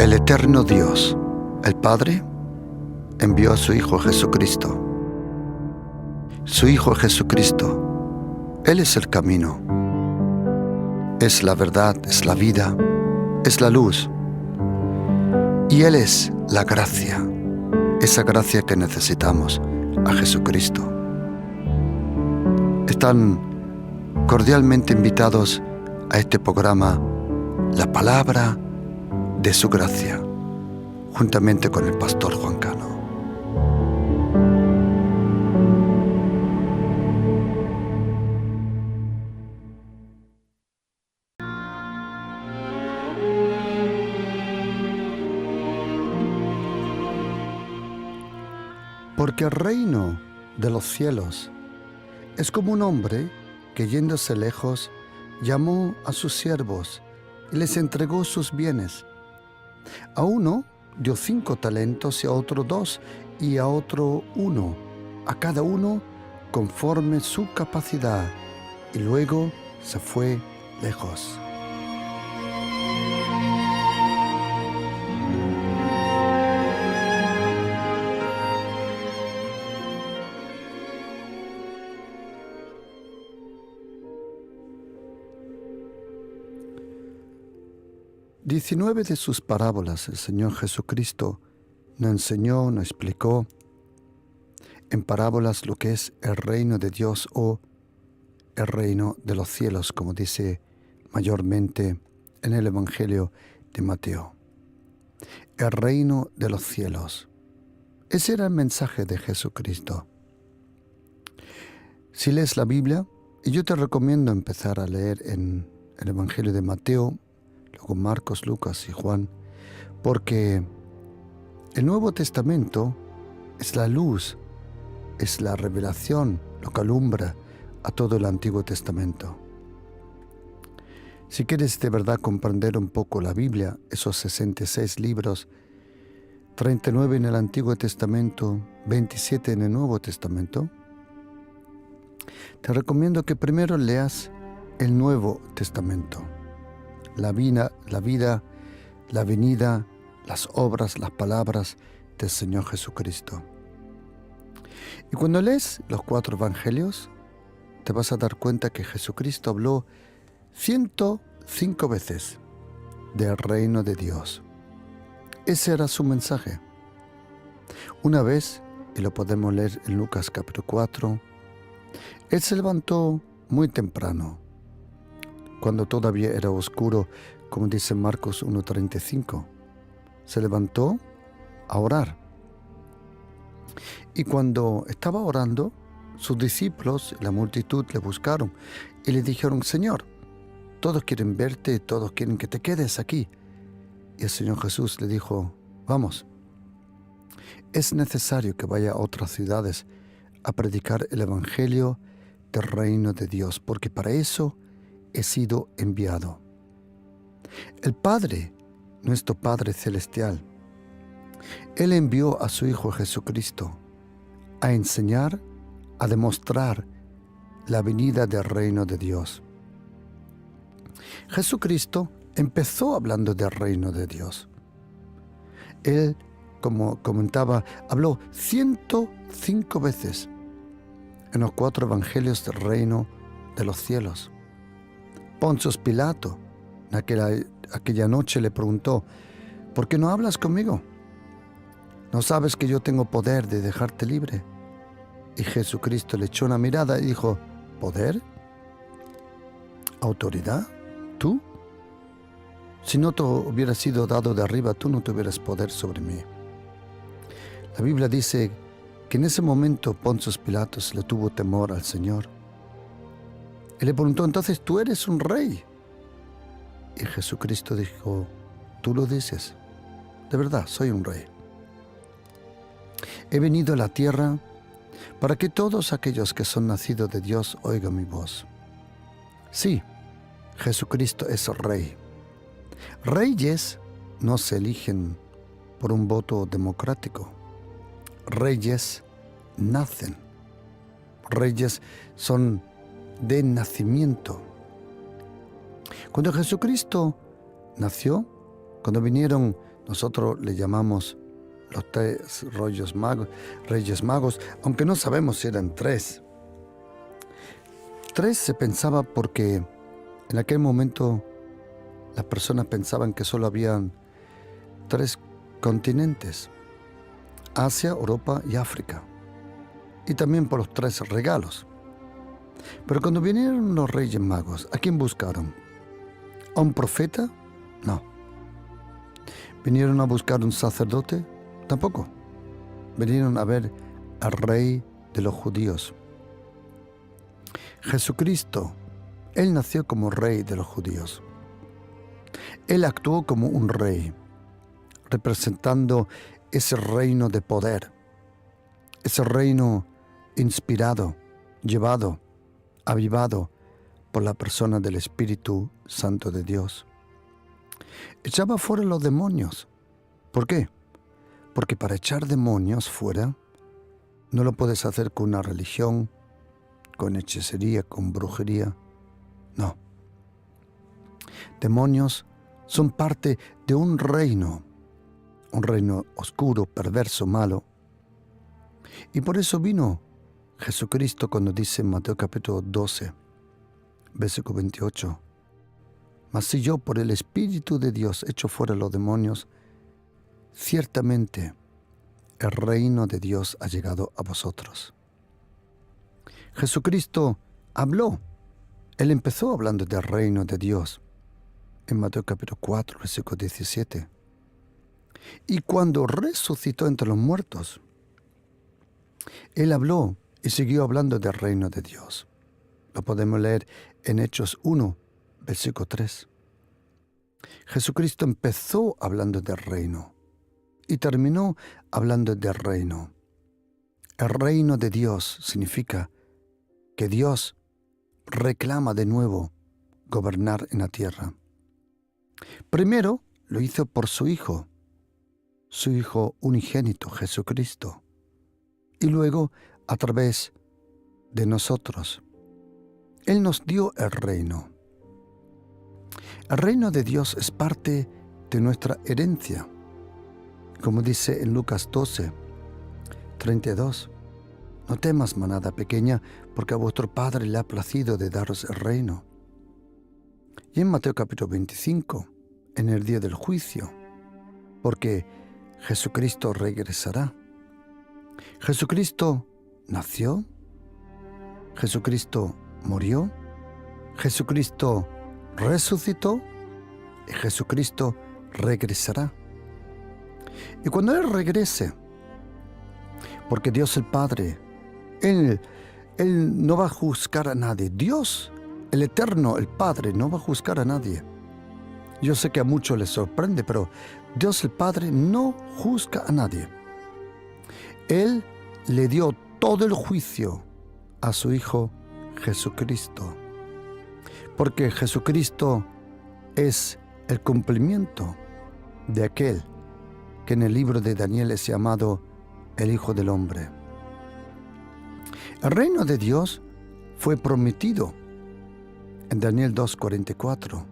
El eterno Dios, el Padre, envió a su Hijo Jesucristo. Su Hijo Jesucristo, Él es el camino, es la verdad, es la vida, es la luz. Y Él es la gracia, esa gracia que necesitamos, a Jesucristo. Están cordialmente invitados a este programa, La Palabra de su Gracia, juntamente con el pastor Juan Cano. Porque el reino de los cielos es como un hombre que, yéndose lejos, llamó a sus siervos y les entregó sus bienes. A uno dio 5 talentos, y a otro 2, y a otro 1, a cada uno conforme su capacidad, y luego se fue lejos. Diecinueve de sus parábolas el Señor Jesucristo nos enseñó, nos explicó en parábolas lo que es el reino de Dios o el reino de los cielos, como dice mayormente en el Evangelio de Mateo. El reino de los cielos. Ese era el mensaje de Jesucristo. Si lees la Biblia, y yo te recomiendo empezar a leer en el Evangelio de Mateo, luego Marcos, Lucas y Juan, porque el Nuevo Testamento es la luz, es la revelación, lo que alumbra a todo el Antiguo Testamento. Si quieres de verdad comprender un poco la Biblia, esos 66 libros, 39 en el Antiguo Testamento, 27 en el Nuevo Testamento, te recomiendo que primero leas el Nuevo Testamento. La vida, la venida, las obras, las palabras del Señor Jesucristo. Y cuando lees los 4 evangelios, te vas a dar cuenta que Jesucristo habló 105 veces del reino de Dios. Ese era su mensaje. Una vez, y lo podemos leer en Lucas capítulo 4, Él se levantó muy temprano, cuando todavía era oscuro, como dice Marcos 1:35. Se levantó a orar. Y cuando estaba orando, sus discípulos y la multitud le buscaron y le dijeron: Señor, todos quieren verte, todos quieren que te quedes aquí. Y el Señor Jesús le dijo: vamos, es necesario que vaya a otras ciudades a predicar el Evangelio del reino de Dios, porque para eso he sido enviado. El Padre, nuestro Padre Celestial, Él envió a su Hijo Jesucristo a enseñar, a demostrar la venida del reino de Dios. Jesucristo empezó hablando del reino de Dios. Él, como comentaba, habló 105 veces en los 4 evangelios del reino de los cielos. Poncio Pilato, en aquella noche le preguntó: ¿por qué no hablas conmigo? ¿No sabes que yo tengo poder de dejarte libre? Y Jesucristo le echó una mirada y dijo: ¿poder? ¿Autoridad? ¿Tú? Si no te hubiera sido dado de arriba, tú no tuvieras poder sobre mí. La Biblia dice que en ese momento Poncio Pilato le tuvo temor al Señor. Y le preguntó: entonces, ¿tú eres un rey? Y Jesucristo dijo: tú lo dices. De verdad, soy un rey. He venido a la tierra para que todos aquellos que son nacidos de Dios oigan mi voz. Sí, Jesucristo es rey. Reyes no se eligen por un voto democrático. Reyes nacen. Reyes son de nacimiento. Cuando Jesucristo nació, cuando vinieron Nosotros le llamamos los tres Reyes Magos, aunque no sabemos si eran tres. Tres se pensaba porque en aquel momento las personas pensaban que solo habían tres continentes: Asia, Europa y África. Y también por los tres regalos. Pero cuando vinieron los Reyes Magos, ¿a quién buscaron? ¿A un profeta? No. ¿Vinieron a buscar un sacerdote? Tampoco. Vinieron a ver al Rey de los judíos. Jesucristo, Él nació como Rey de los judíos. Él actuó como un rey, representando ese reino de poder, ese reino inspirado, llevado, avivado por la persona del Espíritu Santo de Dios. Echaba fuera los demonios. ¿Por qué? Porque para echar demonios fuera no lo puedes hacer con una religión, con hechicería, con brujería. No. Demonios son parte de un reino oscuro, perverso, malo. Y por eso vino Jesucristo cuando dice en Mateo capítulo 12, versículo 28, mas si yo por el Espíritu de Dios echo fuera los demonios, ciertamente el reino de Dios ha llegado a vosotros. Jesucristo habló. Él empezó hablando del reino de Dios en Mateo capítulo 4, versículo 17. Y cuando resucitó entre los muertos, Él habló y siguió hablando del reino de Dios. Lo podemos leer en Hechos 1, versículo 3. Jesucristo empezó hablando del reino y terminó hablando del reino. El reino de Dios significa que Dios reclama de nuevo gobernar en la tierra. Primero lo hizo por su Hijo unigénito, Jesucristo, y luego a través de nosotros. Él nos dio el reino. El reino de Dios es parte de nuestra herencia, como dice en Lucas 12, 32. No temas, manada pequeña, porque a vuestro Padre le ha placido de daros el reino. Y en Mateo capítulo 25, en el día del juicio, porque Jesucristo regresará. Jesucristo nació, Jesucristo murió, Jesucristo resucitó y Jesucristo regresará. Y cuando Él regrese, porque Dios el Padre, Él no va a juzgar a nadie. Dios, el Eterno, el Padre, no va a juzgar a nadie. Yo sé que a muchos les sorprende, pero Dios el Padre no juzga a nadie. Él le dio todo el juicio a su Hijo Jesucristo, porque Jesucristo es el cumplimiento de aquel que en el libro de Daniel es llamado el Hijo del Hombre. El reino de Dios fue prometido en Daniel 2:44.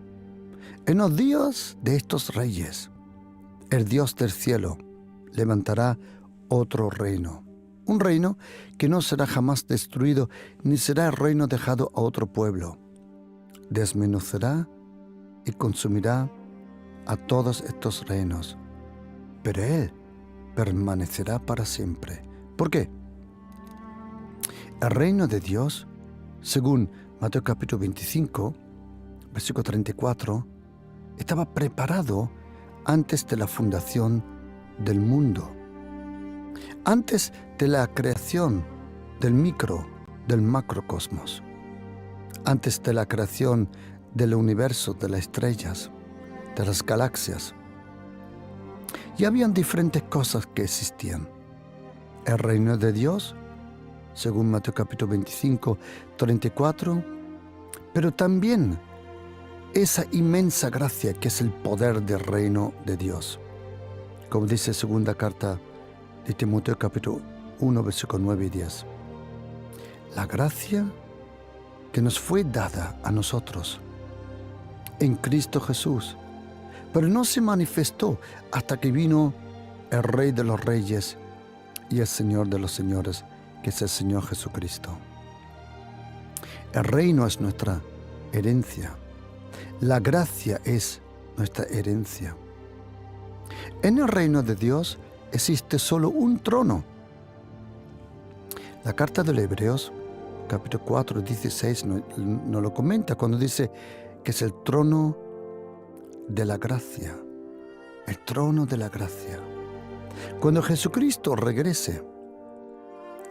En los días de estos reyes, el Dios del cielo levantará otro reino. Un reino que no será jamás destruido, ni será el reino dejado a otro pueblo. Desmenuzará y consumirá a todos estos reinos, pero Él permanecerá para siempre. ¿Por qué? El reino de Dios, según Mateo capítulo 25, versículo 34, estaba preparado antes de la fundación del mundo, antes de la creación del del macrocosmos, antes de la creación del universo, de las estrellas, de las galaxias. Y habían diferentes cosas que existían. El reino de Dios, según Mateo capítulo 25, 34, pero también esa inmensa gracia que es el poder del reino de Dios. Como dice segunda carta de Timoteo capítulo 1, versículo 9 y 10. La gracia que nos fue dada a nosotros en Cristo Jesús pero no se manifestó hasta que vino el Rey de los Reyes y el Señor de los Señores, que es el Señor Jesucristo. El reino es nuestra herencia. La gracia es nuestra herencia. En el reino de Dios existe solo un trono. La carta de los Hebreos, capítulo 4, 16, nos lo comenta cuando dice que es el trono de la gracia. El trono de la gracia. Cuando Jesucristo regrese,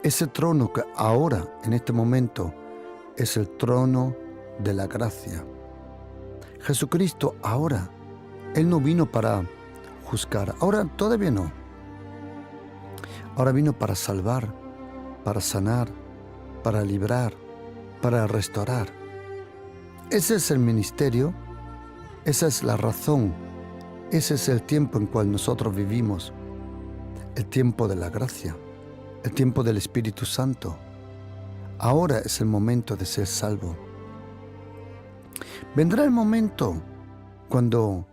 ese trono que ahora, en este momento, es el trono de la gracia. Jesucristo ahora, Él no vino para juzgar. Ahora todavía no. Ahora vino para salvar, para sanar, para librar, para restaurar. Ese es el ministerio, esa es la razón, ese es el tiempo en cual nosotros vivimos. El tiempo de la gracia, el tiempo del Espíritu Santo. Ahora es el momento de ser salvo. Vendrá el momento cuando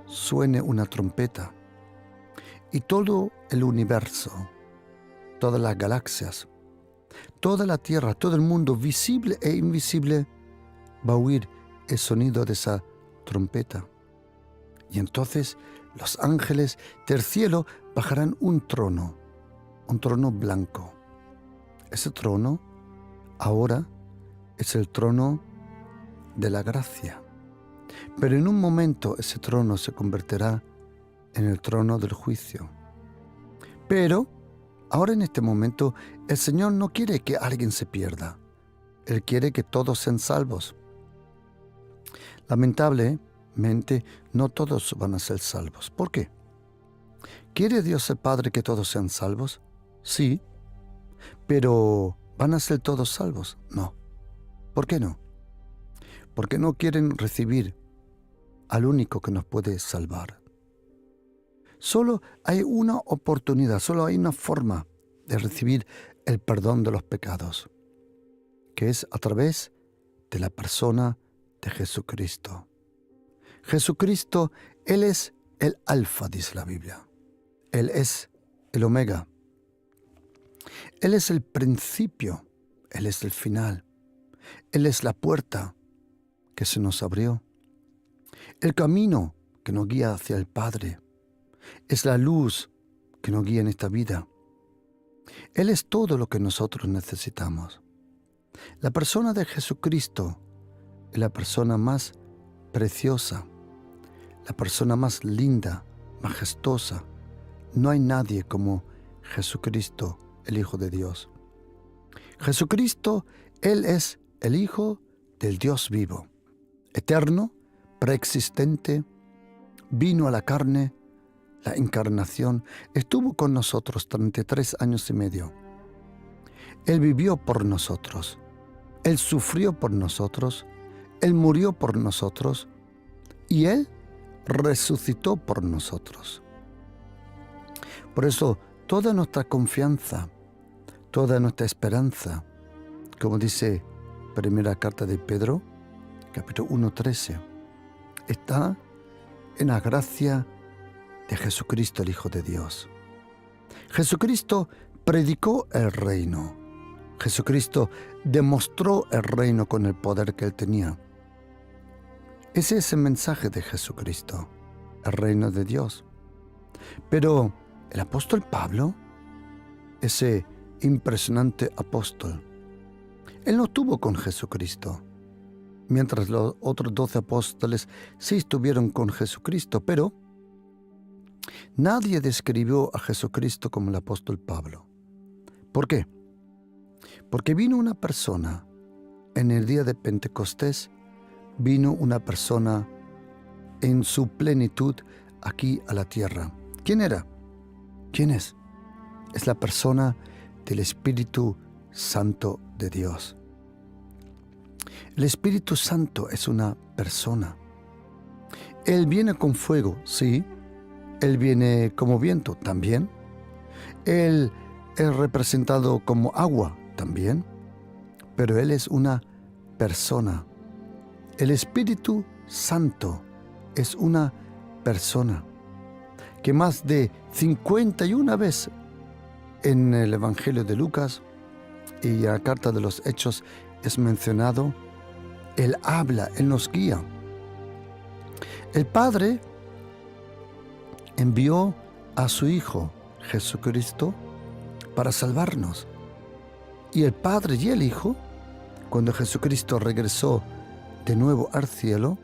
suene una trompeta y todo el universo, todas las galaxias, toda la tierra, todo el mundo visible e invisible va a oír el sonido de esa trompeta. Y entonces los ángeles del cielo bajarán un trono blanco. Ese trono ahora es el trono de la gracia. Pero en un momento ese trono se convertirá en el trono del juicio. Pero ahora en este momento el Señor no quiere que alguien se pierda. Él quiere que todos sean salvos. Lamentablemente no todos van a ser salvos. ¿Por qué? ¿Quiere Dios el Padre que todos sean salvos? Sí. Pero ¿van a ser todos salvos? No. ¿Por qué no? Porque no quieren recibir al único que nos puede salvar. Solo hay una oportunidad, solo hay una forma de recibir el perdón de los pecados, que es a través de la persona de Jesucristo. Jesucristo, Él es el Alfa, dice la Biblia. Él es el Omega. Él es el principio, Él es el final. Él es la puerta que se nos abrió. El camino que nos guía hacia el Padre. Es la luz que nos guía en esta vida. Él es todo lo que nosotros necesitamos. La persona de Jesucristo es la persona más preciosa, la persona más linda, majestuosa. No hay nadie como Jesucristo, el Hijo de Dios. Jesucristo, Él es el Hijo del Dios vivo, eterno, preexistente, vino a la carne, la encarnación, estuvo con nosotros 33 años y medio. Él vivió por nosotros, Él sufrió por nosotros, Él murió por nosotros y Él resucitó por nosotros. Por eso, toda nuestra confianza, toda nuestra esperanza, como dice primera carta de Pedro, capítulo 1:13, está en la gracia de Jesucristo, el Hijo de Dios. Jesucristo predicó el reino. Jesucristo demostró el reino con el poder que Él tenía. Ese es el mensaje de Jesucristo, el reino de Dios. Pero el apóstol Pablo, ese impresionante apóstol, él no estuvo con Jesucristo, mientras los otros 12 apóstoles sí estuvieron con Jesucristo, pero nadie describió a Jesucristo como el apóstol Pablo. ¿Por qué? Porque vino una persona, en el día de Pentecostés, vino una persona en su plenitud aquí a la tierra. ¿Quién era? ¿Quién es? Es la persona del Espíritu Santo de Dios. El Espíritu Santo es una persona. Él viene con fuego, sí. Él viene como viento, también. Él es representado como agua, también. Pero Él es una persona. El Espíritu Santo es una persona que más de 51 veces en el Evangelio de Lucas y en la carta de los Hechos es mencionado. Él habla, Él nos guía. El Padre envió a su Hijo Jesucristo para salvarnos. Y el Padre y el Hijo, cuando Jesucristo regresó de nuevo al cielo,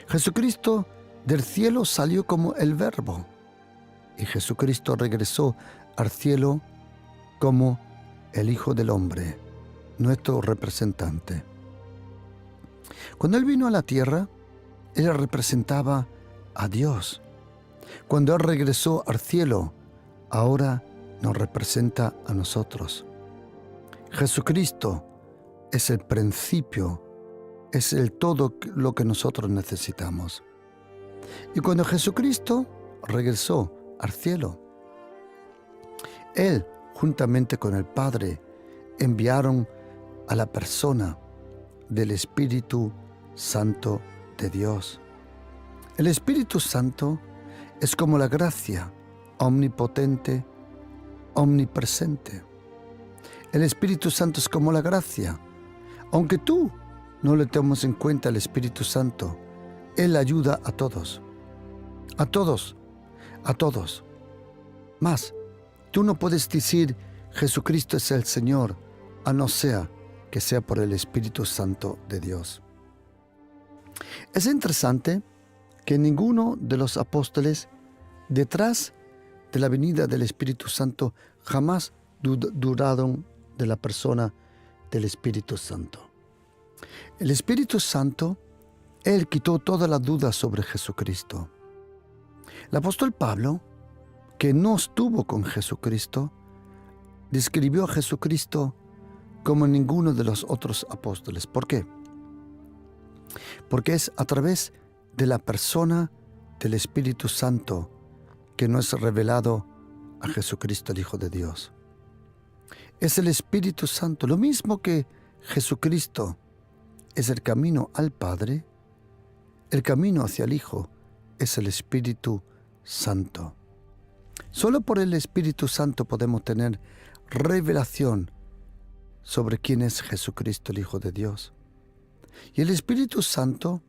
Jesucristo del cielo salió como el Verbo y Jesucristo regresó al cielo como el Hijo del Hombre, nuestro representante. Cuando Él vino a la tierra, Él representaba a Dios. Cuando Él regresó al cielo, ahora nos representa a nosotros. Jesucristo es el principio, es el todo lo que nosotros necesitamos. Y cuando Jesucristo regresó al cielo, Él, juntamente con el Padre, enviaron a la persona del Espíritu Santo de Dios. El Espíritu Santo es como la gracia omnipotente, omnipresente. El Espíritu Santo es como la gracia. Aunque tú no le tomes en cuenta al Espíritu Santo, Él ayuda a todos. A todos. A todos. Más, tú no puedes decir Jesucristo es el Señor, a no ser que sea por el Espíritu Santo de Dios. Es interesante que ninguno de los apóstoles, detrás de la venida del Espíritu Santo, jamás dudaron de la persona del Espíritu Santo. El Espíritu Santo, Él quitó todas las dudas sobre Jesucristo. El apóstol Pablo, que no estuvo con Jesucristo, describió a Jesucristo como ninguno de los otros apóstoles. ¿Por qué? Porque es a través de la persona del Espíritu Santo que nos es revelado a Jesucristo, el Hijo de Dios. Es el Espíritu Santo, lo mismo que Jesucristo es el camino al Padre, el camino hacia el Hijo es el Espíritu Santo. Solo por el Espíritu Santo podemos tener revelación sobre quién es Jesucristo, el Hijo de Dios. Y el Espíritu Santo,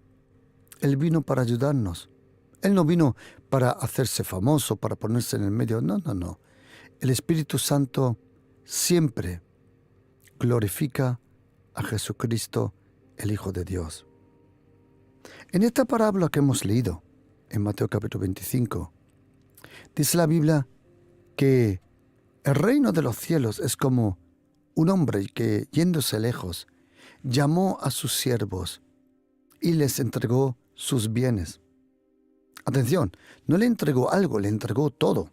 Él vino para ayudarnos. Él no vino para hacerse famoso, para ponerse en el medio. No, no, no. El Espíritu Santo siempre glorifica a Jesucristo, el Hijo de Dios. En esta parábola que hemos leído, en Mateo capítulo 25, dice la Biblia que el reino de los cielos es como un hombre que, yéndose lejos, llamó a sus siervos y les entregó sus bienes. Atención, no le entregó algo, le entregó todo.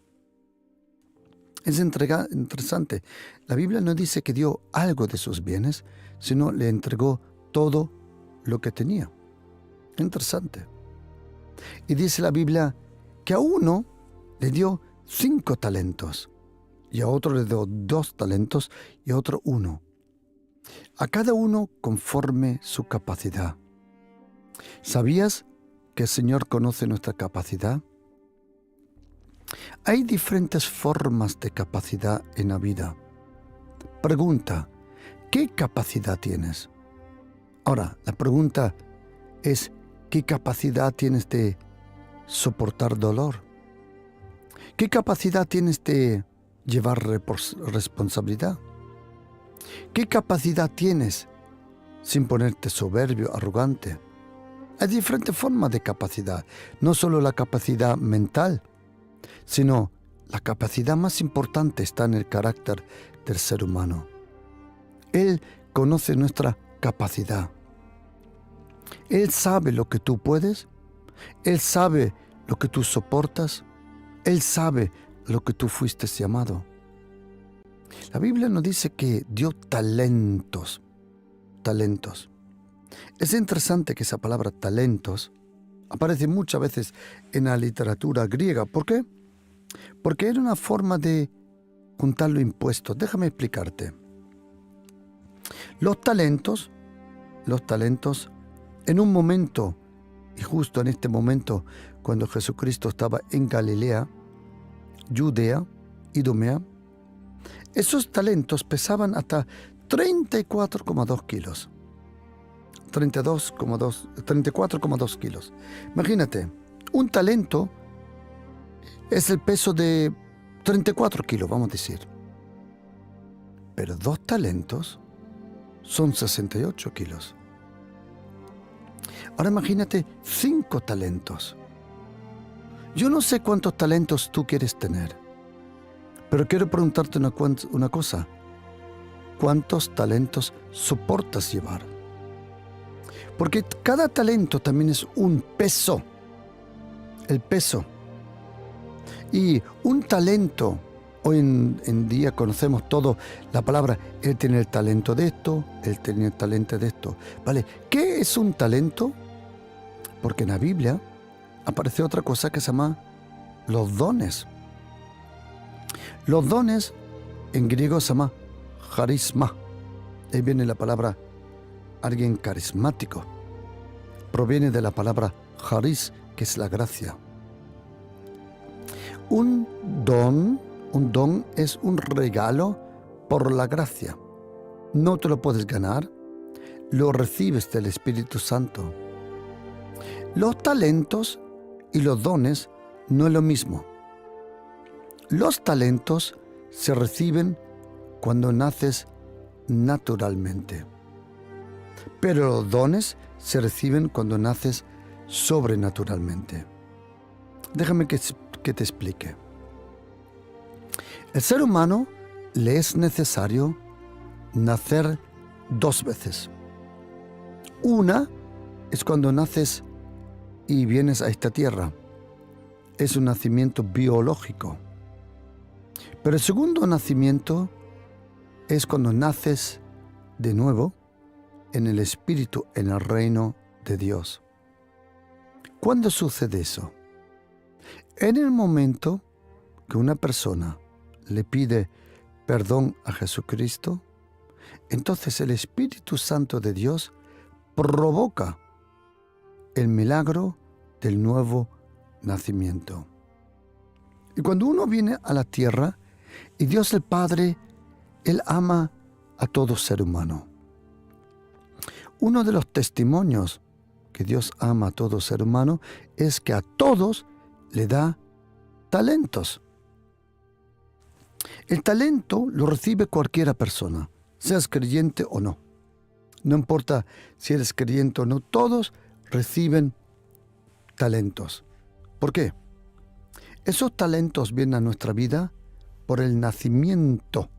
Es interesante. La Biblia no dice que dio algo de sus bienes, sino le entregó todo lo que tenía. Interesante. Y dice la Biblia que a uno le dio 5 talentos, y a otro le dio 2 talentos, y a otro 1. A cada uno conforme su capacidad. ¿Sabías que el Señor conoce nuestra capacidad? Hay diferentes formas de capacidad en la vida. Pregunta, ¿qué capacidad tienes? Ahora, la pregunta es, ¿qué capacidad tienes de soportar dolor? ¿Qué capacidad tienes de llevar responsabilidad? ¿Qué capacidad tienes sin ponerte soberbio, arrogante? Hay diferentes formas de capacidad, no solo la capacidad mental, sino la capacidad más importante está en el carácter del ser humano. Él conoce nuestra capacidad. Él sabe lo que tú puedes, Él sabe lo que tú soportas, Él sabe lo que tú fuiste llamado. La Biblia nos dice que dio talentos. Talentos. Es interesante que esa palabra talentos aparece muchas veces en la literatura griega. ¿Por qué? Porque era una forma de juntar los impuestos. Déjame explicarte. Los talentos, en un momento Y justo en este momento, cuando Jesucristo estaba en Galilea, Judea, Idumea, esos talentos pesaban hasta 34,2 kilos. 34,2 kilos. Imagínate, un talento es el peso de 34 kilos, vamos a decir. Pero 2 talentos son 68 kilos. Ahora imagínate 5 talentos. Yo no sé cuántos talentos tú quieres tener, pero quiero preguntarte una cosa. ¿Cuántos talentos soportas llevar? Porque cada talento también es un peso. El peso. Y un talento, hoy en día conocemos todo la palabra, él tiene el talento de esto, él tiene el talento de esto. ¿Vale? ¿Qué es un talento? Porque en la Biblia aparece otra cosa que se llama los dones. Los dones en griego se llama carisma. Ahí viene la palabra alguien carismático. Proviene de la palabra charis, que es la gracia. Un don es un regalo por la gracia. No te lo puedes ganar, lo recibes del Espíritu Santo. Los talentos y los dones no es lo mismo. Los talentos se reciben cuando naces naturalmente, pero los dones se reciben cuando naces sobrenaturalmente. Déjame que te explique. El ser humano le es necesario nacer 2 veces. Una es cuando naces y vienes a esta tierra. Es un nacimiento biológico. Pero el segundo nacimiento es cuando naces de nuevo en el Espíritu, en el reino de Dios. ¿Cuándo sucede eso? En el momento que una persona le pide perdón a Jesucristo, entonces el Espíritu Santo de Dios provoca el milagro del nuevo nacimiento. Y cuando uno viene a la tierra, y Dios el Padre, Él ama a todo ser humano. Uno de los testimonios que Dios ama a todo ser humano es que a todos le da talentos. El talento lo recibe cualquiera persona, seas creyente o no. No importa si eres creyente o no, todos reciben talentos. ¿Por qué? Esos talentos vienen a nuestra vida por el nacimiento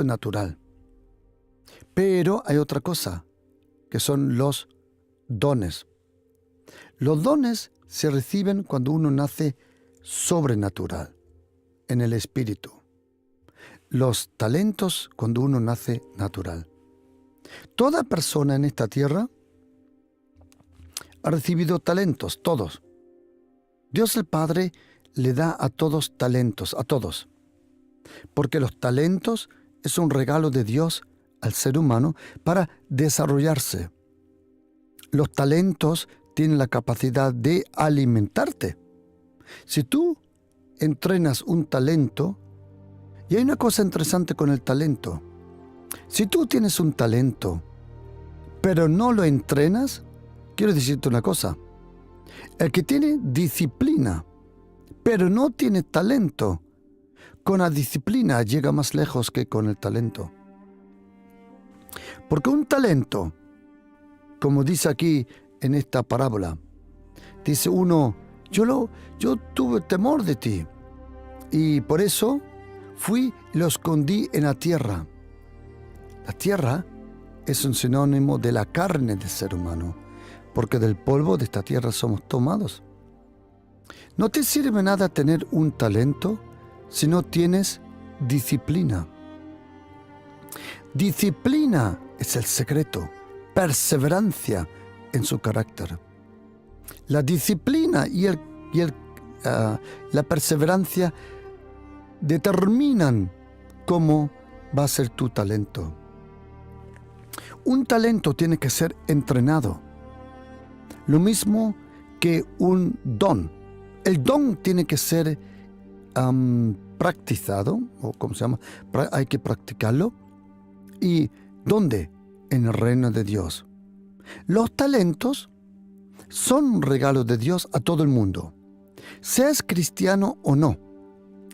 natural. Pero hay otra cosa, que son los dones. Los dones se reciben cuando uno nace sobrenatural, en el Espíritu. Los talentos cuando uno nace natural. Toda persona en esta tierra ha recibido talentos, todos. Dios el Padre le da a todos talentos, a todos. Porque los talentos es un regalo de Dios al ser humano para desarrollarse. Los talentos tienen la capacidad de alimentarte. Si tú entrenas un talento, y hay una cosa interesante con el talento. Si tú tienes un talento, pero no lo entrenas, quiero decirte una cosa. El que tiene disciplina, pero no tiene talento, con la disciplina llega más lejos que con el talento. Porque un talento, como dice aquí en esta parábola, dice uno, yo tuve temor de ti y por eso fui y lo escondí en la tierra. La tierra es un sinónimo de la carne del ser humano, porque del polvo de esta tierra somos tomados. No te sirve nada tener un talento si no tienes disciplina. Disciplina es el secreto, perseverancia en su carácter. La disciplina y la perseverancia determinan cómo va a ser tu talento. Un talento tiene que ser entrenado. Lo mismo que un don. El don tiene que ser practicado, o ¿cómo se llama? Hay que practicarlo. ¿Y dónde? En el reino de Dios. Los talentos son regalos de Dios a todo el mundo. Seas cristiano o no,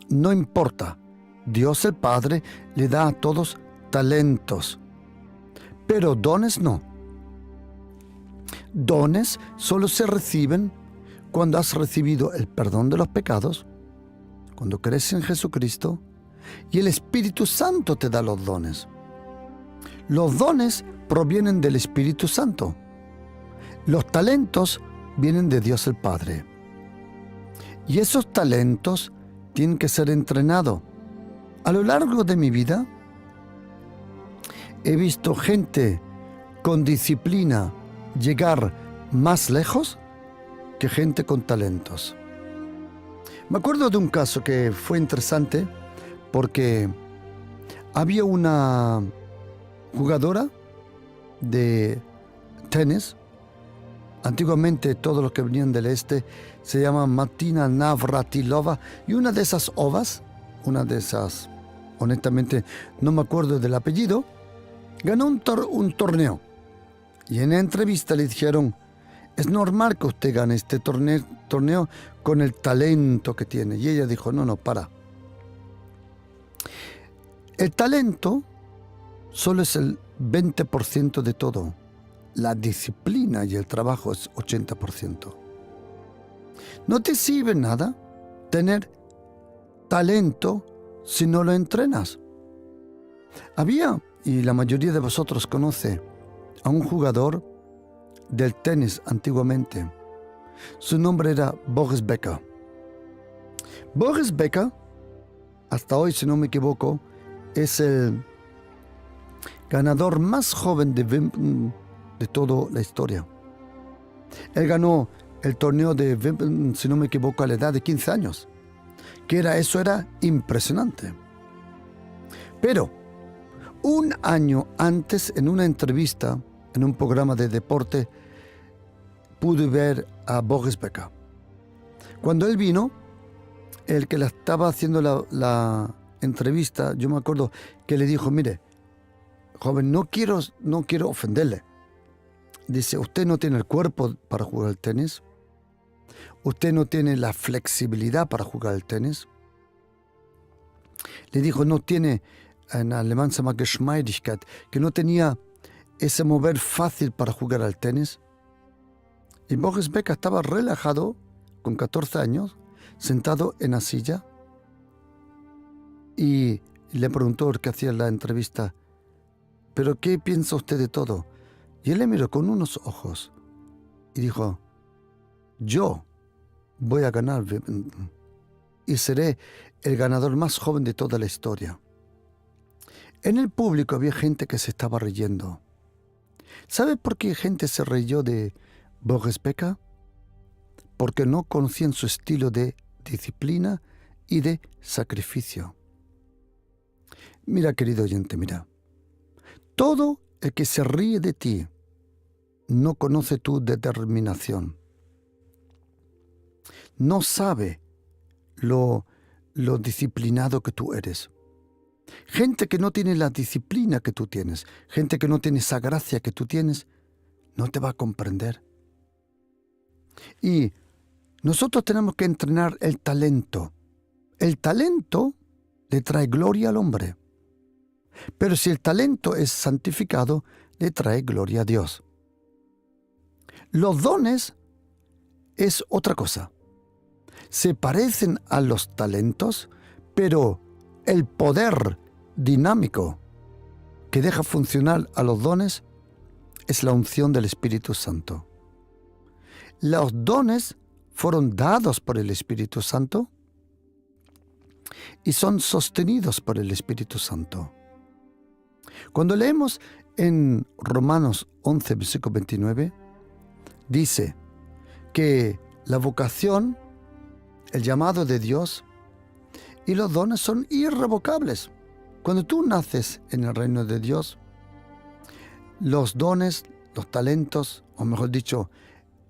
no importa. Dios el Padre le da a todos talentos, pero dones no. Dones solo se reciben cuando has recibido el perdón de los pecados, cuando crees en Jesucristo, y el Espíritu Santo te da los dones. Los dones provienen del Espíritu Santo. Los talentos vienen de Dios el Padre. Y esos talentos tienen que ser entrenados. A lo largo de mi vida, he visto gente con disciplina llegar más lejos que gente con talentos. Me acuerdo de un caso que fue interesante porque había una jugadora de tenis. Antiguamente todos los que venían del este se llaman Martina Navratilova, y una de esas honestamente no me acuerdo del apellido, ganó un torneo. Y en la entrevista le dijeron: es normal que usted gane este torneo con el talento que tiene. Y ella dijo: no, para. El talento solo es el 20% de todo. La disciplina y el trabajo es 80%. No te sirve nada tener talento si no lo entrenas. Había, y la mayoría de vosotros conoce, a un jugador del tenis antiguamente. Su nombre era Boris Becker. Boris Becker, hasta hoy, si no me equivoco, es el ganador más joven de Wimbledon de toda la historia. Él ganó el torneo de Wimbledon, si no me equivoco, a la edad de 15 años. Eso era impresionante. Pero un año antes, en una entrevista, en un programa de deporte, pude ver a Boris Becker. Cuando él vino, el que le estaba haciendo la entrevista, yo me acuerdo que le dijo: mire, joven, no quiero ofenderle. Dice: usted no tiene el cuerpo para jugar al tenis. Usted no tiene la flexibilidad para jugar al tenis. Le dijo: no tiene, en alemán se llama Geschmeidigkeit, que no tenía ese mover fácil para jugar al tenis. Y Boris Becker estaba relajado, con 14 años, sentado en la silla, y le preguntó el que hacía la entrevista: ¿pero qué piensa usted de todo? Y él le miró con unos ojos y dijo: yo voy a ganar y seré el ganador más joven de toda la historia. En el público había gente que se estaba riendo. ¿Sabe por qué gente se rió de Boris Becker? Porque no conocían su estilo de disciplina y de sacrificio. Mira, querido oyente, mira. Todo el que se ríe de ti no conoce tu determinación. No sabe lo disciplinado que tú eres. Gente que no tiene la disciplina que tú tienes, gente que no tiene esa gracia que tú tienes, no te va a comprender. Y nosotros tenemos que entrenar el talento. El talento le trae gloria al hombre. Pero si el talento es santificado, le trae gloria a Dios. Los dones es otra cosa. Se parecen a los talentos, pero el poder dinámico que deja funcionar a los dones es la unción del Espíritu Santo. Los dones fueron dados por el Espíritu Santo y son sostenidos por el Espíritu Santo. Cuando leemos en Romanos 11, versículo 29, dice que la vocación, el llamado de Dios y los dones son irrevocables. Cuando tú naces en el reino de Dios, los dones, los talentos, o mejor dicho,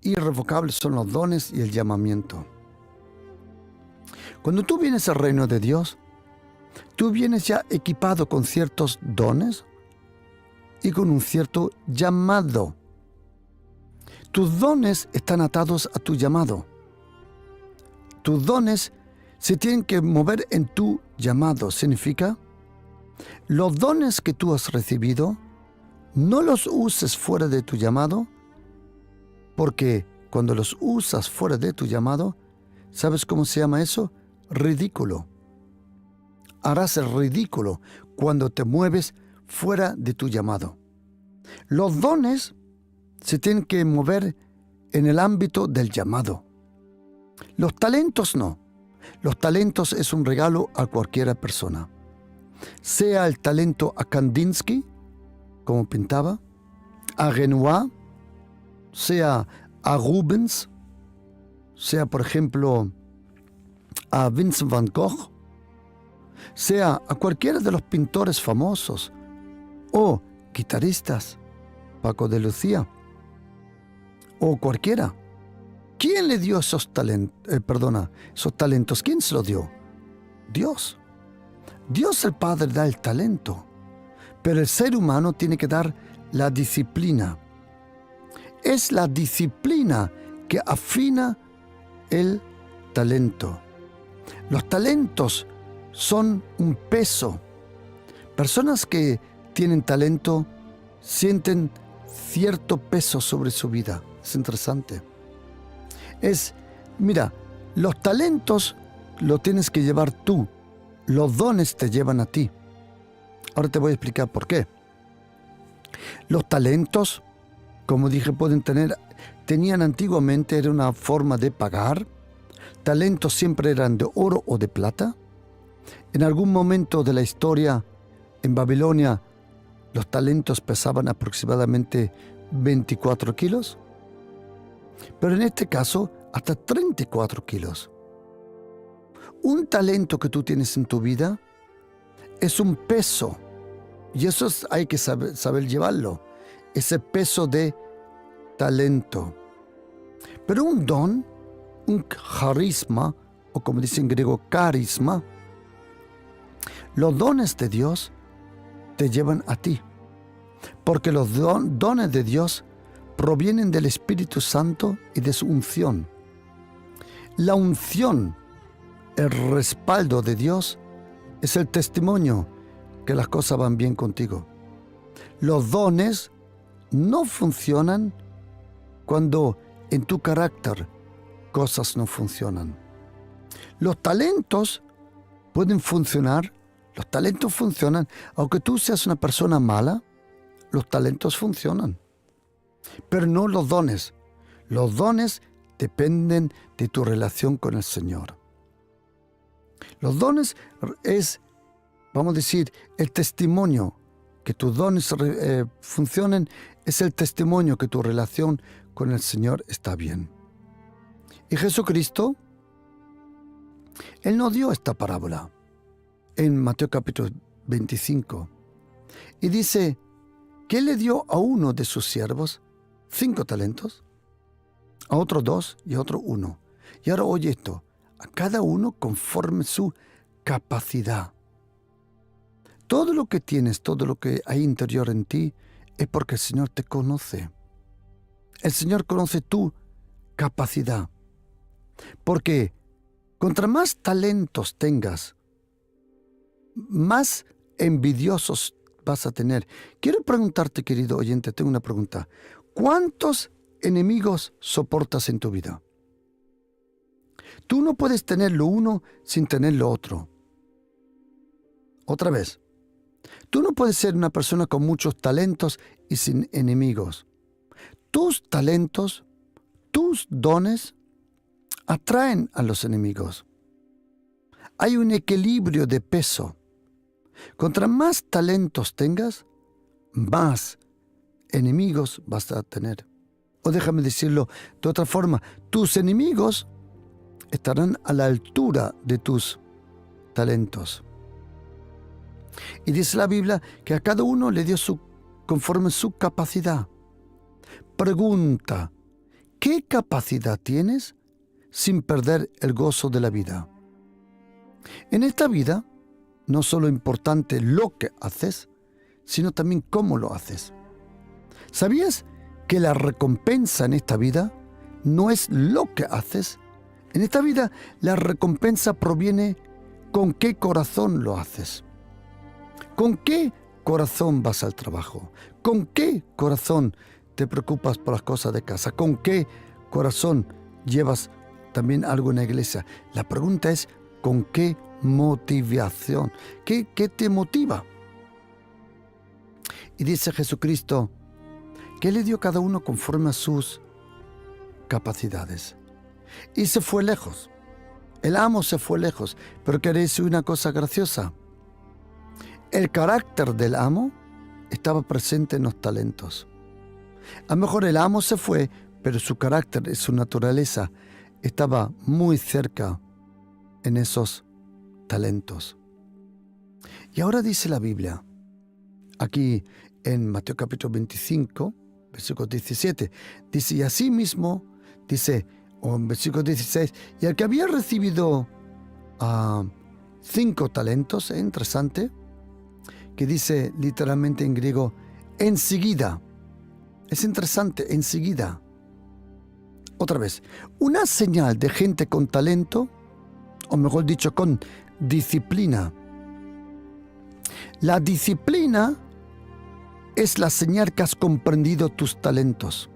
irrevocables son los dones y el llamamiento. Cuando tú vienes al reino de Dios, tú vienes ya equipado con ciertos dones y con un cierto llamado. Tus dones están atados a tu llamado. Tus dones se tienen que mover en tu llamado. Significa, los dones que tú has recibido, no los uses fuera de tu llamado, porque cuando los usas fuera de tu llamado, ¿sabes cómo se llama eso? Ridículo. Harás el ridículo cuando te mueves fuera de tu llamado. Los dones se tienen que mover en el ámbito del llamado. Los talentos no. Los talentos es un regalo a cualquiera persona. Sea el talento a Kandinsky, como pintaba, a Renoir, sea a Rubens, sea por ejemplo a Vincent van Gogh, sea a cualquiera de los pintores famosos o guitarristas, Paco de Lucía, o cualquiera. ¿Quién le dio esos talentos? ¿Quién se los dio? Dios. Dios el Padre da el talento, pero el ser humano tiene que dar la disciplina. Es la disciplina que afina el talento. Los talentos son un peso. Personas que tienen talento sienten cierto peso sobre su vida. Es interesante. Mira, los talentos los tienes que llevar tú. Los dones te llevan a ti. Ahora te voy a explicar por qué. Los talentos, como dije, tenían antiguamente, era una forma de pagar. Talentos siempre eran de oro o de plata. En algún momento de la historia, en Babilonia, los talentos pesaban aproximadamente 24 kilos. Pero en este caso, hasta 34 kilos. Un talento que tú tienes en tu vida es un peso. Y eso hay que saber llevarlo. Ese peso de talento. Pero un don, un carisma, o como dice en griego, carisma, los dones de Dios te llevan a ti. Porque los dones de Dios provienen del Espíritu Santo y de su unción. La unción, el respaldo de Dios, es el testimonio que las cosas van bien contigo. Los dones no funcionan cuando en tu carácter cosas no funcionan. Los talentos pueden funcionar, aunque tú seas una persona mala, los talentos funcionan. Pero no los dones. Los dones dependen de tu relación con el Señor. Los dones es, vamos a decir, el testimonio que tus dones funcionen, es el testimonio que tu relación con el Señor está bien. Y Jesucristo, Él nos dio esta parábola en Mateo capítulo 25. Y dice que Él le dio a uno de sus siervos 5 talentos, a otro 2 y a otro 1. Y ahora oye esto, a cada uno conforme su capacidad. Todo lo que tienes, todo lo que hay interior en ti, es porque el Señor te conoce. El Señor conoce tu capacidad. Porque contra más talentos tengas, más envidiosos vas a tener. Quiero preguntarte, querido oyente, tengo una pregunta. ¿Cuántos enemigos soportas en tu vida? Tú no puedes tener lo uno sin tener lo otro. Otra vez. Tú no puedes ser una persona con muchos talentos y sin enemigos. Tus talentos, tus dones, atraen a los enemigos. Hay un equilibrio de peso. Contra más talentos tengas, más enemigos vas a tener. O déjame decirlo de otra forma, tus enemigos estarán a la altura de tus talentos. Y dice la Biblia que a cada uno le dio conforme su capacidad. Pregunta, ¿Qué capacidad tienes sin perder el gozo de la vida? En esta vida, no solo es importante lo que haces, sino también cómo lo haces. ¿Sabías que la recompensa en esta vida no es lo que haces? En esta vida, la recompensa proviene con qué corazón lo haces. ¿Con qué corazón vas al trabajo? ¿Con qué corazón te preocupas por las cosas de casa? ¿Con qué corazón llevas también algo en la iglesia? La pregunta es, ¿con qué motivación? ¿Qué te motiva? Y dice Jesucristo que le dio a cada uno conforme a sus capacidades. Y se fue lejos. El amo se fue lejos. Pero queréis decir una cosa graciosa. El carácter del amo estaba presente en los talentos. A lo mejor el amo se fue, pero su carácter y su naturaleza estaba muy cerca en esos talentos. Y ahora dice la Biblia, aquí en Mateo capítulo 25, versículo 17, dice, y así mismo, dice, o en versículo 16, y el que había recibido 5 talentos, interesante, que dice literalmente en griego, enseguida. Es interesante, enseguida. Otra vez, una señal de gente con talento, o mejor dicho, con disciplina. La disciplina es la señal que has comprendido tus talentos.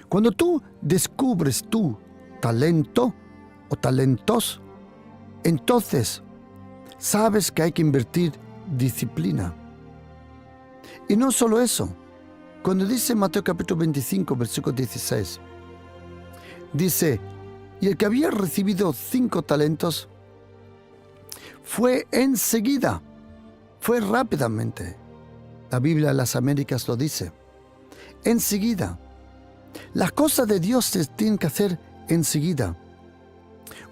Cuando tú descubres tu talento o talentos, entonces sabes que hay que invertir disciplina. Y no solo eso, cuando dice Mateo capítulo 25, versículo 16, dice, y el que había recibido 5 talentos fue enseguida, fue rápidamente. La Biblia de las Américas lo dice, enseguida. Las cosas de Dios se tienen que hacer enseguida.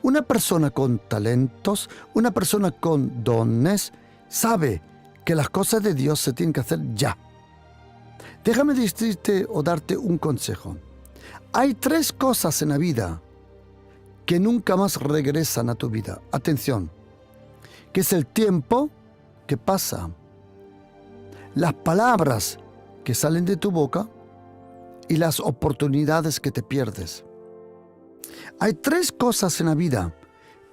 Una persona con talentos, una persona con dones, sabe que las cosas de Dios se tienen que hacer ya. Déjame decirte o darte un consejo. Hay 3 cosas en la vida que nunca más regresan a tu vida. Atención, que es el tiempo que pasa, las palabras que salen de tu boca y las oportunidades que te pierdes. Hay 3 cosas en la vida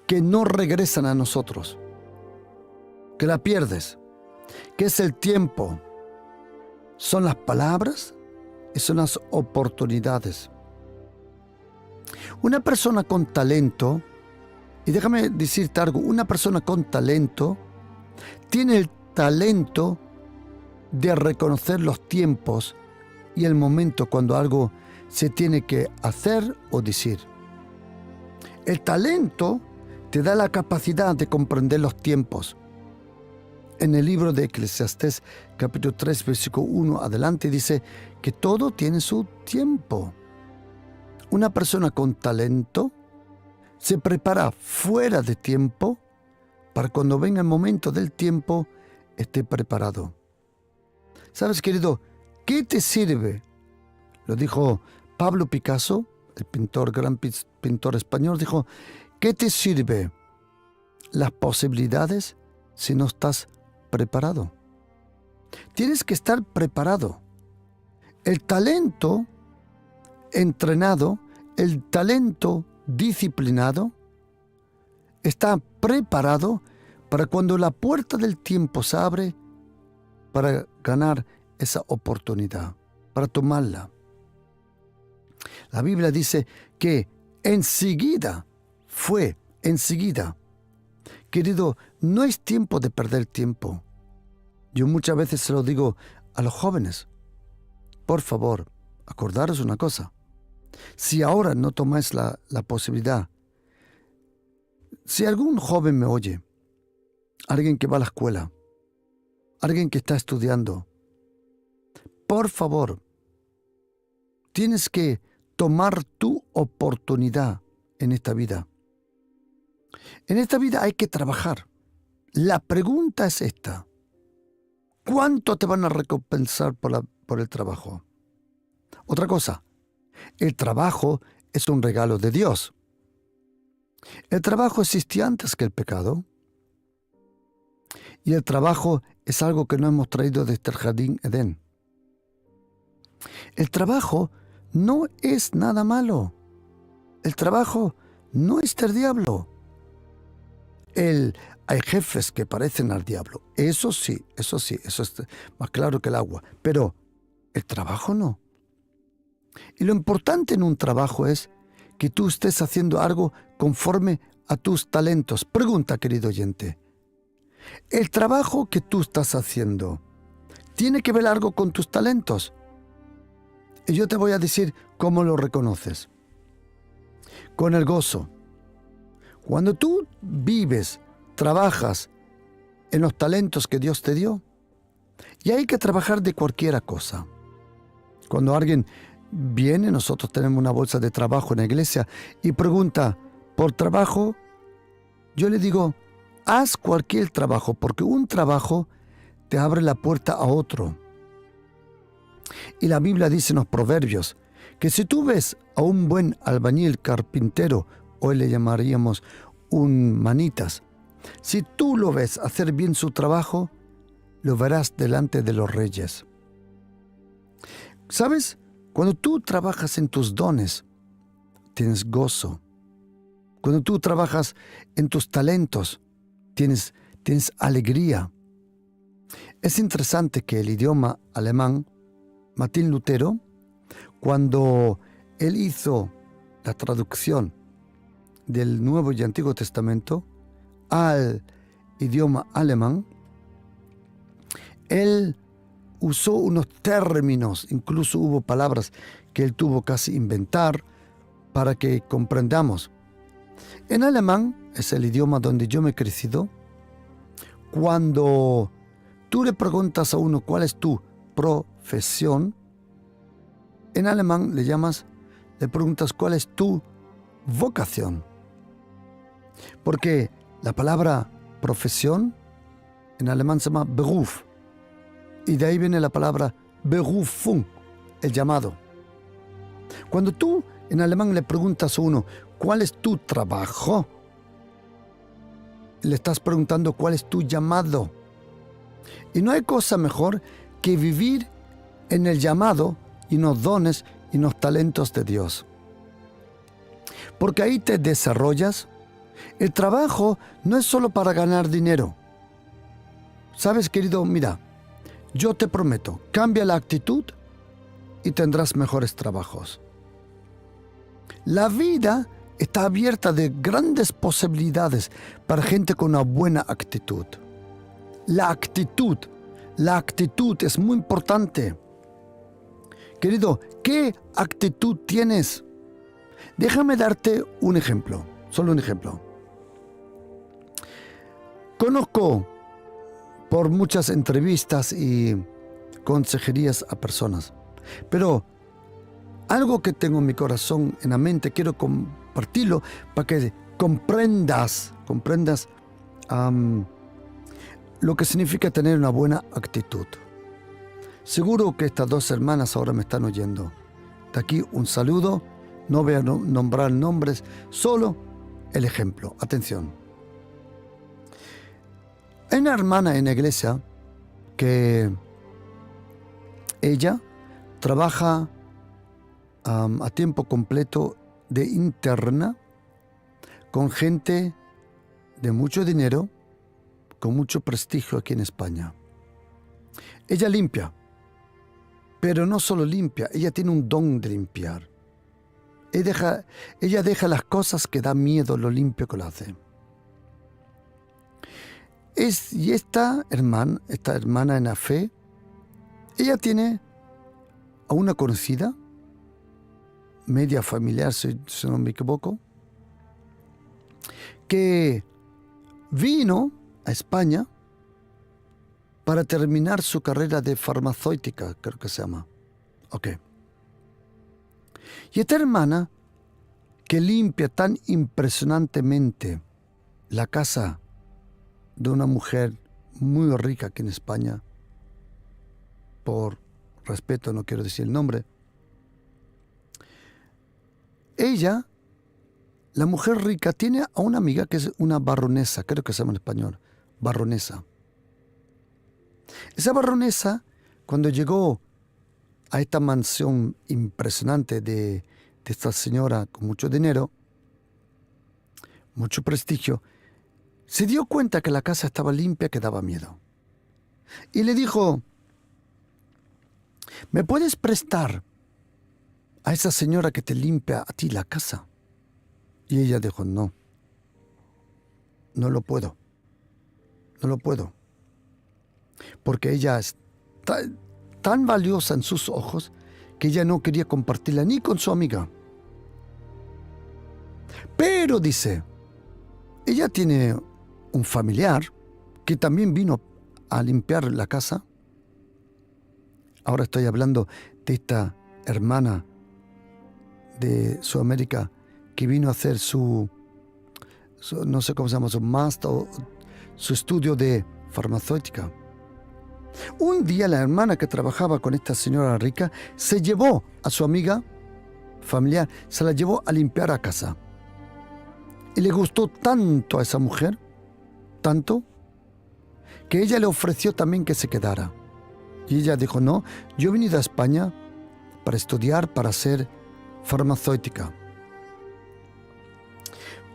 que no regresan a nosotros, que la pierdes, que es el tiempo, son las palabras y son las oportunidades. Una persona con talento, y déjame decirte algo, una persona con talento tiene el talento de reconocer los tiempos y el momento cuando algo se tiene que hacer o decir. El talento te da la capacidad de comprender los tiempos. En el libro de Eclesiastés, capítulo 3, versículo 1 adelante, dice que todo tiene su tiempo. Una persona con talento se prepara fuera de tiempo para cuando venga el momento del tiempo esté preparado. ¿Sabes, querido? ¿Qué te sirve? Lo dijo Pablo Picasso, el pintor, gran pintor español, dijo, ¿qué te sirve las posibilidades si no estás preparado? Tienes que estar preparado. El talento entrenado, el talento disciplinado, está preparado para cuando la puerta del tiempo se abre para ganar esa oportunidad, para tomarla. La Biblia dice que enseguida fue, enseguida. Querido, no es tiempo de perder tiempo. Yo muchas veces se lo digo a los jóvenes. Por favor, acordaros una cosa. Si ahora no tomáis la posibilidad, si algún joven me oye, alguien que va a la escuela, alguien que está estudiando, por favor, tienes que tomar tu oportunidad en esta vida. En esta vida hay que trabajar. La pregunta es esta. ¿Cuánto te van a recompensar por el trabajo? Otra cosa, El trabajo es un regalo de Dios. El trabajo existía antes que el pecado. Y el trabajo es algo que no hemos traído desde el jardín Edén. El trabajo no es nada malo. El trabajo no es del diablo. Hay jefes que parecen al diablo. Eso sí, eso es más claro que el agua. Pero el trabajo no. Y lo importante en un trabajo es que tú estés haciendo algo conforme a tus talentos. Pregunta, querido oyente. ¿El trabajo que tú estás haciendo tiene que ver algo con tus talentos? Y yo te voy a decir cómo lo reconoces. Con el gozo. Cuando tú vives, trabajas en los talentos que Dios te dio, y hay que trabajar de cualquier cosa. Cuando alguien viene, nosotros tenemos una bolsa de trabajo en la iglesia y pregunta por trabajo, yo le digo, haz cualquier trabajo, porque un trabajo te abre la puerta a otro. Y la Biblia dice en los Proverbios que si tú ves a un buen albañil, carpintero, hoy le llamaríamos un manitas, si tú lo ves hacer bien su trabajo, lo verás delante de los reyes. ¿Sabes? Cuando tú trabajas en tus dones, tienes gozo. Cuando tú trabajas en tus talentos, tienes alegría. Es interesante que el idioma alemán, Martín Lutero, cuando él hizo la traducción del Nuevo y Antiguo Testamento al idioma alemán, él usó unos términos, incluso hubo palabras que él tuvo casi inventar para que comprendamos. En alemán, es el idioma donde yo me he crecido, cuando tú le preguntas a uno cuál es tu profesión, en alemán le preguntas cuál es tu vocación. Porque la palabra profesión en alemán se llama Beruf. Y de ahí viene la palabra Berufung, el llamado. Cuando tú en alemán le preguntas a uno cuál es tu trabajo, le estás preguntando cuál es tu llamado. Y no hay cosa mejor que vivir en el llamado y los dones y los talentos de Dios. Porque ahí te desarrollas. El trabajo no es solo para ganar dinero. ¿Sabes, querido? Mira, yo te prometo, cambia la actitud y tendrás mejores trabajos. La vida está abierta de grandes posibilidades para gente con una buena actitud. La actitud es muy importante. Querido, ¿qué actitud tienes? Déjame darte un ejemplo, solo un ejemplo. Conozco por muchas entrevistas y consejerías a personas, pero algo que tengo en mi corazón, en la mente, quiero compartirlo para que comprendas lo que significa tener una buena actitud. Seguro que estas dos hermanas ahora me están oyendo. De aquí un saludo, no voy a nombrar nombres, solo el ejemplo. Atención. Hay una hermana en la iglesia que ella trabaja a tiempo completo de interna con gente de mucho dinero, con mucho prestigio aquí en España. Ella limpia, pero no solo limpia, ella tiene un don de limpiar. Ella deja las cosas que da miedo, lo limpio que lo hace. Y esta hermana en la fe, ella tiene a una conocida, media familiar, si no me equivoco, que vino a España para terminar su carrera de farmacéutica, creo que se llama. Ok. Y esta hermana, que limpia tan impresionantemente la casa de una mujer muy rica aquí en España, por respeto no quiero decir el nombre, ella, la mujer rica, tiene a una amiga que es una baronesa, creo que se llama en español, baronesa. Esa baronesa, cuando llegó a esta mansión impresionante de esta señora con mucho dinero, mucho prestigio, se dio cuenta que la casa estaba limpia, que daba miedo. Y le dijo, ¿me puedes prestar a esa señora que te limpia a ti la casa? Y ella dijo, no, no lo puedo, porque ella es tan valiosa en sus ojos que ella no quería compartirla ni con su amiga. Pero, dice, ella tiene un familiar que también vino a limpiar la casa. Ahora estoy hablando de esta hermana de Sudamérica que vino a hacer su no sé cómo se llama, su máster, su estudio de farmacéutica. Un día la hermana que trabajaba con esta señora rica se llevó a su amiga familiar, se la llevó a limpiar a casa. Y le gustó tanto a esa mujer, tanto, que ella le ofreció también que se quedara. Y ella dijo, no, yo he venido a España para estudiar, para ser farmacéutica.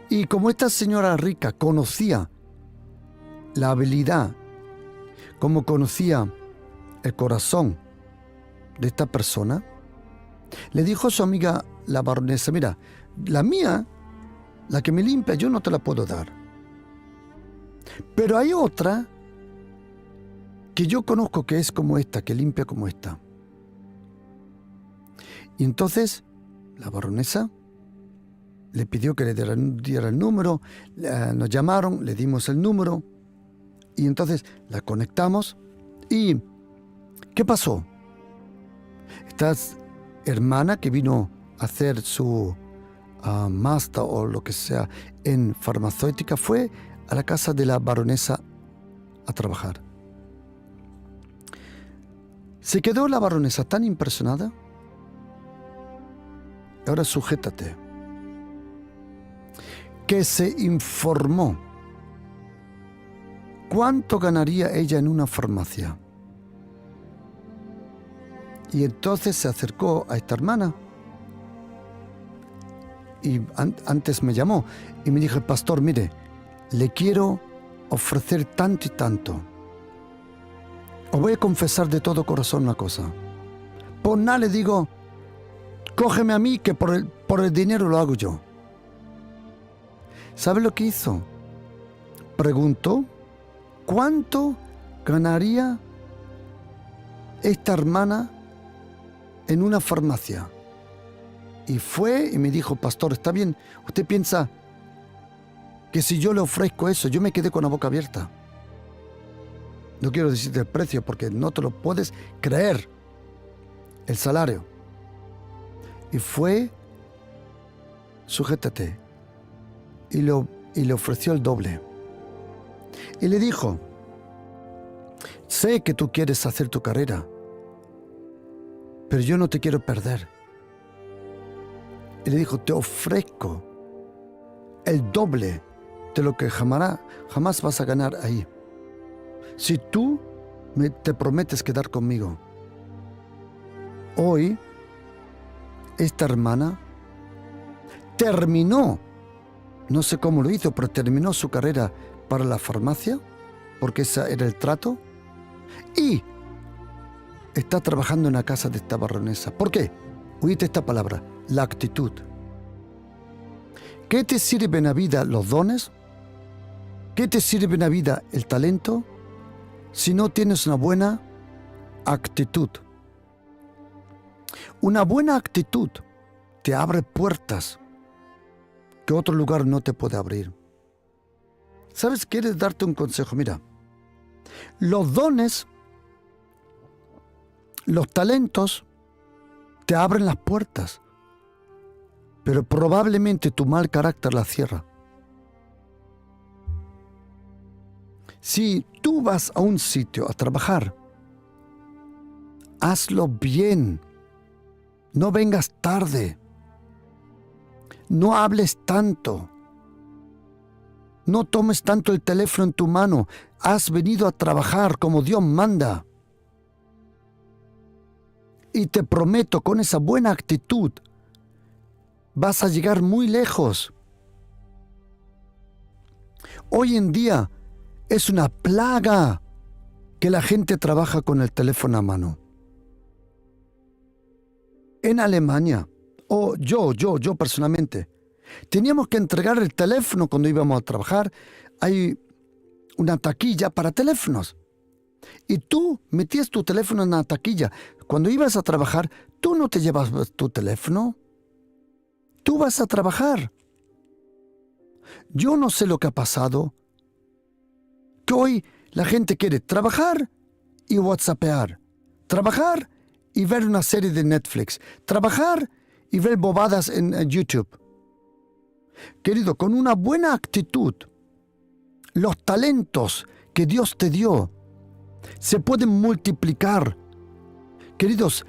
Y como esta señora rica conocía la habilidad, como conocía el corazón de esta persona, le dijo a su amiga la baronesa, mira, la mía, la que me limpia, yo no te la puedo dar. Pero hay otra que yo conozco que es como esta, que limpia como esta. Y entonces la baronesa le pidió que le diera el número, nos llamaron, le dimos el número y entonces la conectamos. ¿Y qué pasó? Esta hermana que vino a hacer su máster o lo que sea en farmacéutica fue a la casa de la baronesa a trabajar. Se quedó la baronesa tan impresionada. Ahora sujétate. Que se informó cuánto ganaría ella en una farmacia. Y entonces se acercó a esta hermana y antes me llamó y me dijo, pastor, mire, le quiero ofrecer tanto y tanto. Os voy a confesar de todo corazón una cosa. Por nada le digo, cógeme a mí que por el dinero lo hago yo. ¿Sabe lo que hizo? Preguntó cuánto ganaría esta hermana en una farmacia. Y fue y me dijo, pastor, está bien, usted piensa que si yo le ofrezco eso, yo me quedé con la boca abierta. No quiero decirte el precio porque no te lo puedes creer, el salario. Y fue, sujétate, y le ofreció el doble. Y le dijo, sé que tú quieres hacer tu carrera, pero yo no te quiero perder. Y le dijo, te ofrezco el doble de lo que jamás vas a ganar ahí. Si tú te prometes quedar conmigo. Hoy, esta hermana terminó, no sé cómo lo hizo, pero terminó su carrera para la farmacia, porque ese era el trato, y está trabajando en la casa de esta baronesa. ¿Por qué? Oíste esta palabra, la actitud. ¿Qué te sirve en la vida los dones? ¿Qué te sirve en la vida el talento? Si no tienes una buena actitud. Una buena actitud te abre puertas que otro lugar no te puede abrir. ¿Sabes? ¿Quieres darte un consejo? Mira, los dones, los talentos te abren las puertas, pero probablemente tu mal carácter las cierra. Si tú vas a un sitio a trabajar, hazlo bien, no vengas tarde. No hables tanto. No tomes tanto el teléfono en tu mano. Has venido a trabajar como Dios manda. Y te prometo, con esa buena actitud, vas a llegar muy lejos. Hoy en día es una plaga que la gente trabaja con el teléfono a mano. En Alemania, o yo personalmente, teníamos que entregar el teléfono cuando íbamos a trabajar. Hay una taquilla para teléfonos. Y tú metías tu teléfono en la taquilla. Cuando ibas a trabajar, tú no te llevabas tu teléfono. Tú vas a trabajar. Yo no sé lo que ha pasado, que hoy la gente quiere trabajar y whatsappear, trabajar y ver una serie de Netflix, trabajar y ver bobadas en YouTube. Querido, con una buena actitud, los talentos que Dios te dio se pueden multiplicar. Queridos,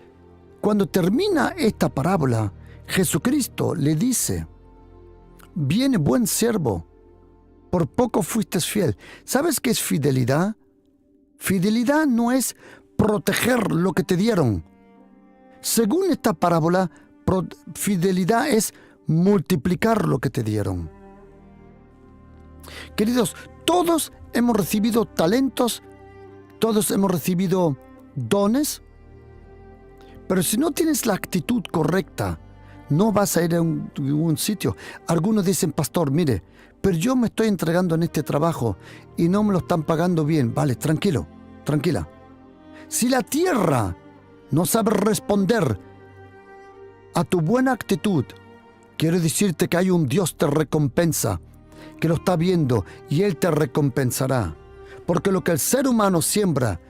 cuando termina esta parábola, Jesucristo le dice: viene buen siervo, por poco fuiste fiel. ¿Sabes qué es fidelidad? Fidelidad no es proteger lo que te dieron. Según esta parábola, fidelidad es multiplicar lo que te dieron. Queridos, todos hemos recibido talentos, todos hemos recibido dones, pero si no tienes la actitud correcta, no vas a ir a un sitio. Algunos dicen: pastor, mire, pero yo me estoy entregando en este trabajo y no me lo están pagando bien. Vale, tranquilo, tranquila. Si la tierra no sabe responder a tu buena actitud, quiero decirte que hay un Dios que te recompensa, que lo está viendo, y Él te recompensará. Porque lo que el ser humano siembra,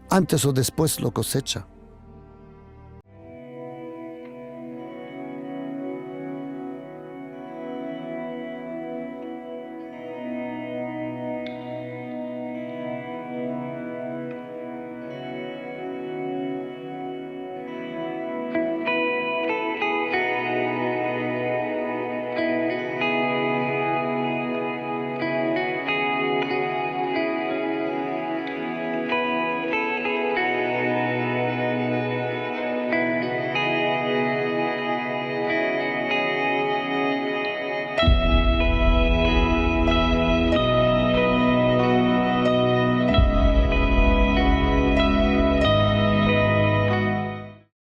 antes o después lo cosecha.